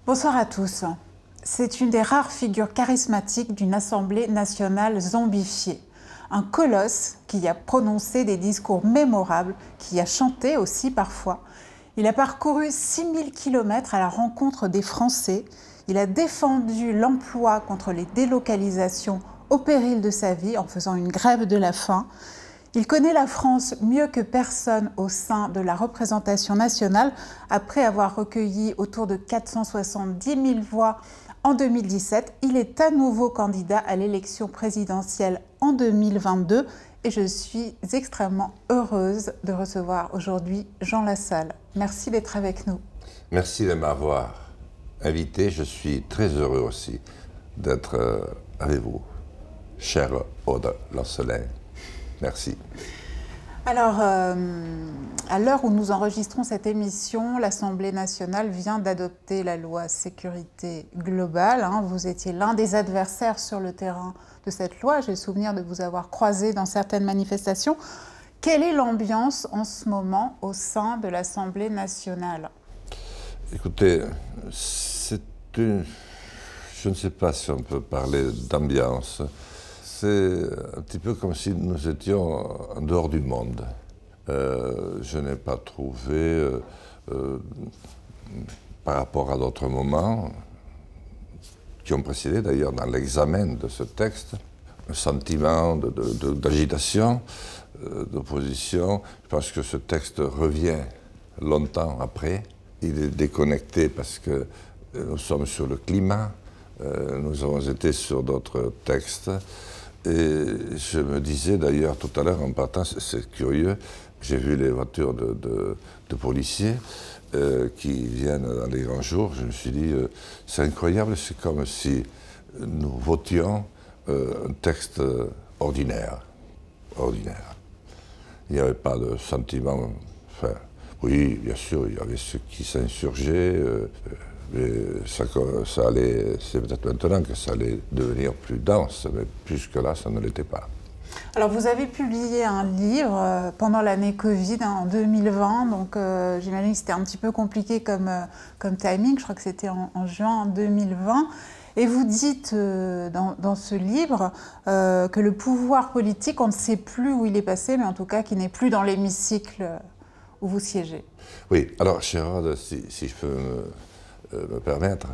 Bonsoir à tous. C'est une des rares figures charismatiques d'une Assemblée nationale zombifiée. Un colosse qui a prononcé des discours mémorables, qui a chanté aussi parfois. Il a parcouru 6000 km à la rencontre des Français. Il a défendu l'emploi contre les délocalisations au péril de sa vie en faisant une grève de la faim. Il connaît la France mieux que personne au sein de la représentation nationale, après avoir recueilli autour de 470 000 voix en 2017. Il est à nouveau candidat à l'élection présidentielle en 2022 et je suis extrêmement heureuse de recevoir aujourd'hui Jean Lassalle. Merci d'être avec nous. Merci de m'avoir invité. Je suis très heureux aussi d'être avec vous, chère Aude Lancelin. Merci. Alors, à l'heure où nous enregistrons cette émission, l'Assemblée nationale vient d'adopter la loi sécurité globale. Vous étiez l'un des adversaires sur le terrain de cette loi. J'ai le souvenir de vous avoir croisé dans certaines manifestations. Quelle est l'ambiance en ce moment au sein de l'Assemblée nationale? Écoutez, je ne sais pas si on peut parler d'ambiance. C'est un petit peu comme si nous étions en dehors du monde. Je n'ai pas trouvé, par rapport à d'autres moments, qui ont précédé d'ailleurs dans l'examen de ce texte, un sentiment d'agitation, d'opposition. Je pense que ce texte revient longtemps après. Il est déconnecté parce que nous sommes sur le climat, nous avons été sur d'autres textes. Et je me disais d'ailleurs tout à l'heure en partant, c'est curieux, j'ai vu les voitures de policiers qui viennent dans les grands jours. Je me suis dit, c'est incroyable, c'est comme si nous votions un texte ordinaire. Il n'y avait pas de sentiment. Enfin, oui, bien sûr, il y avait ceux qui s'insurgeaient. Mais ça allait, c'est peut-être maintenant que ça allait devenir plus dense, mais jusque-là, ça ne l'était pas. Alors, vous avez publié un livre pendant l'année Covid, en 2020, donc j'imagine que c'était un petit peu compliqué comme timing, je crois que c'était en juin 2020. Et vous dites dans ce livre que le pouvoir politique, on ne sait plus où il est passé, mais en tout cas qu'il n'est plus dans l'hémicycle où vous siégez. Oui, alors, chère Aude, si je peux me permettre,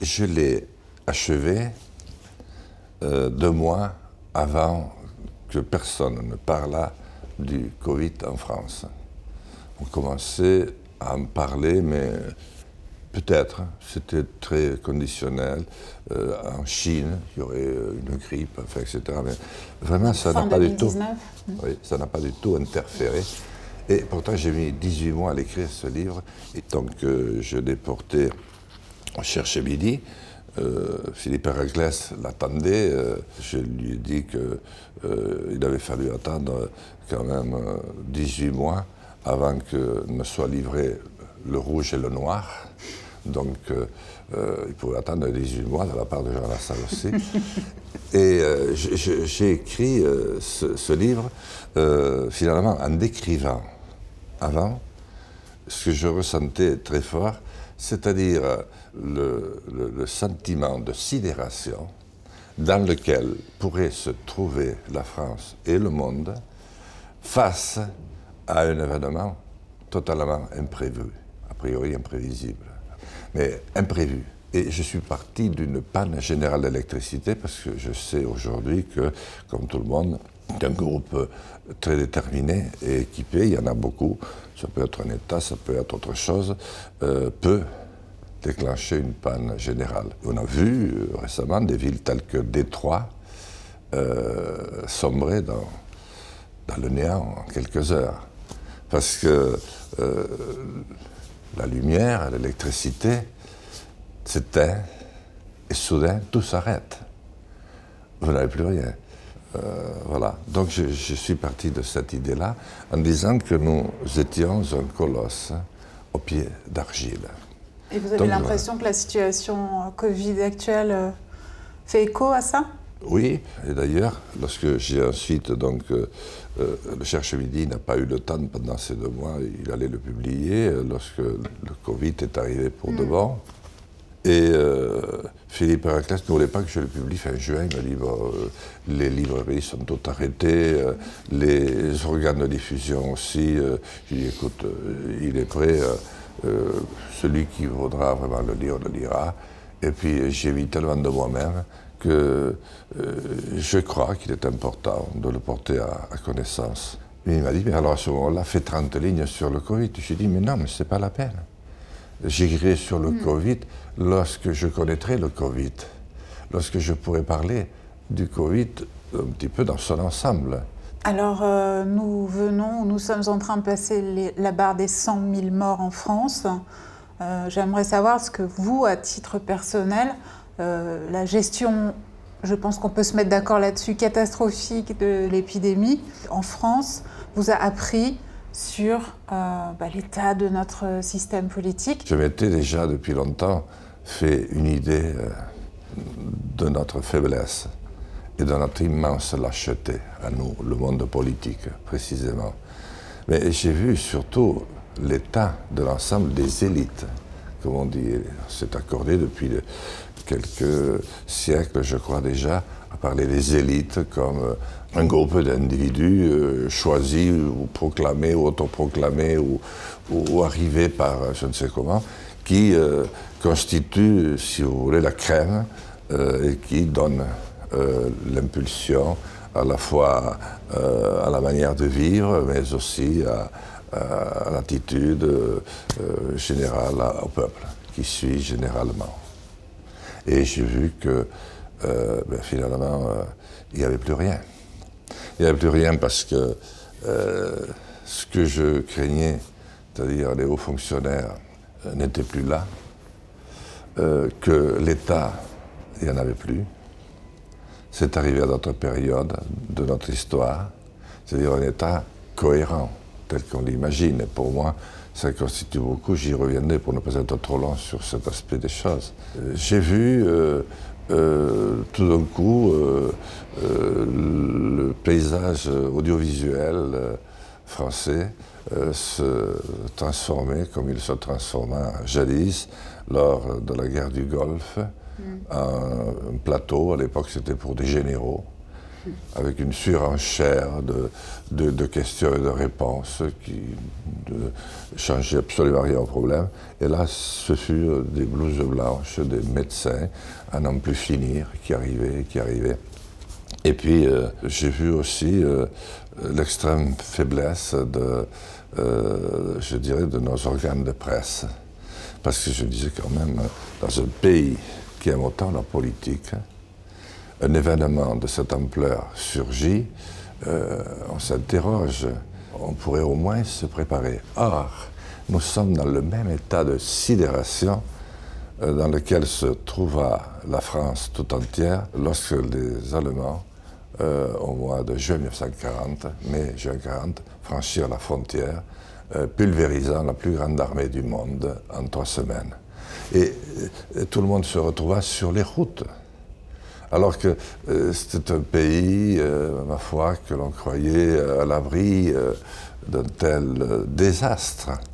je l'ai achevé 2 mois avant que personne ne parlât du Covid en France. On commençait à en parler, mais peut-être, c'était très conditionnel. En Chine, il y aurait une grippe, enfin, etc. Mais vraiment, ça n'a pas du tout. Oui, ça n'a pas du tout interféré. Et pourtant, j'ai mis 18 mois à l'écrire ce livre. Et donc, je l'ai porté au Cherche Midi. Philippe Héraclès l'attendait. Je lui ai dit qu'il avait fallu attendre quand même 18 mois avant que ne soit livré le rouge et le noir. Donc, il pouvait attendre 18 mois de la part de Jean Lassalle aussi. Et j'ai écrit ce livre, finalement, en décrivant avant ce que je ressentais très fort, c'est-à-dire le sentiment de sidération dans lequel pourrait se trouver la France et le monde face à un événement totalement imprévu, a priori imprévisible, mais imprévu. Et je suis parti d'une panne générale d'électricité parce que je sais aujourd'hui que, comme tout le monde, d'un groupe très déterminé et équipé, il y en a beaucoup, ça peut être un État, ça peut être autre chose, peut déclencher une panne générale. On a vu récemment des villes telles que Détroit sombrer dans le néant en quelques heures. Parce que la lumière, l'électricité s'éteint et soudain tout s'arrête. Vous n'avez plus rien. Voilà. Donc je suis parti de cette idée-là en disant que nous étions un colosse au pied d'argile. Et vous avez l'impression que la situation Covid actuelle fait écho à ça? Oui, et d'ailleurs, lorsque j'ai ensuite, donc, le Cherche Midi n'a pas eu le temps pendant ces 2 mois, il allait le publier, lorsque le Covid est arrivé pour de bon. Et Philippe Héraclès ne voulait pas que je le publie fin juin. Il m'a dit les librairies sont toutes arrêtées, les organes de diffusion aussi. Je lui ai dit écoute, il est prêt, celui qui voudra vraiment le lire, le lira. Et puis j'ai vu tellement de moi-même que je crois qu'il est important de le porter à connaissance. Et il m'a dit mais alors à ce moment-là, fais 30 lignes sur le Covid. J'ai dit mais non, mais c'est pas la peine. J'écrirai sur le Covid lorsque je connaîtrai le Covid, lorsque je pourrai parler du Covid un petit peu dans son ensemble. Alors, nous sommes en train de passer la barre des 100 000 morts en France. J'aimerais savoir ce que vous, à titre personnel, la gestion, je pense qu'on peut se mettre d'accord là-dessus, catastrophique de l'épidémie en France, vous a appris sur l'état de notre système politique. Je m'étais déjà depuis longtemps fait une idée de notre faiblesse et de notre immense lâcheté à nous, le monde politique précisément. Mais j'ai vu surtout l'état de l'ensemble des élites, comme on dit. C'est accordé depuis quelques siècles, je crois déjà, à parler des élites comme un groupe d'individus choisis ou proclamés ou autoproclamés ou arrivés par je ne sais comment, qui constituent, si vous voulez, la crème et qui donnent l'impulsion à la fois à la manière de vivre, mais aussi à l'attitude générale au peuple, qui suit généralement. Et j'ai vu que finalement, il n'y avait plus rien. Il n'y avait plus rien parce que ce que je craignais, c'est-à-dire les hauts fonctionnaires, n'étaient plus là, que l'État, il n'y en avait plus. C'est arrivé à d'autres périodes de notre histoire, c'est-à-dire un État cohérent, tel qu'on l'imagine. Et pour moi, ça constitue beaucoup, j'y reviendrai pour ne pas être trop long sur cet aspect des choses. J'ai vu tout d'un coup le paysage audiovisuel français se transformer comme il se transforma jadis lors de la guerre du Golfe, un plateau, à l'époque c'était pour des généraux, avec une surenchère de questions et de réponses qui ne changeaient absolument rien au problème. Et là, ce fut des blouses blanches, des médecins, à n'en plus finir, qui arrivaient. Et puis, j'ai vu aussi l'extrême faiblesse je dirais, de nos organes de presse. Parce que je disais quand même, dans un pays qui aime autant la politique, un événement de cette ampleur surgit, on s'interroge, on pourrait au moins se préparer. Or, nous sommes dans le même état de sidération dans lequel se trouva la France tout entière lorsque les Allemands, au mois de juin 1940, mai juin 1940, franchirent la frontière, pulvérisant la plus grande armée du monde en 3 semaines. Et tout le monde se retrouva sur les routes. Alors que c'était un pays, ma foi, que l'on croyait à l'abri d'un tel désastre.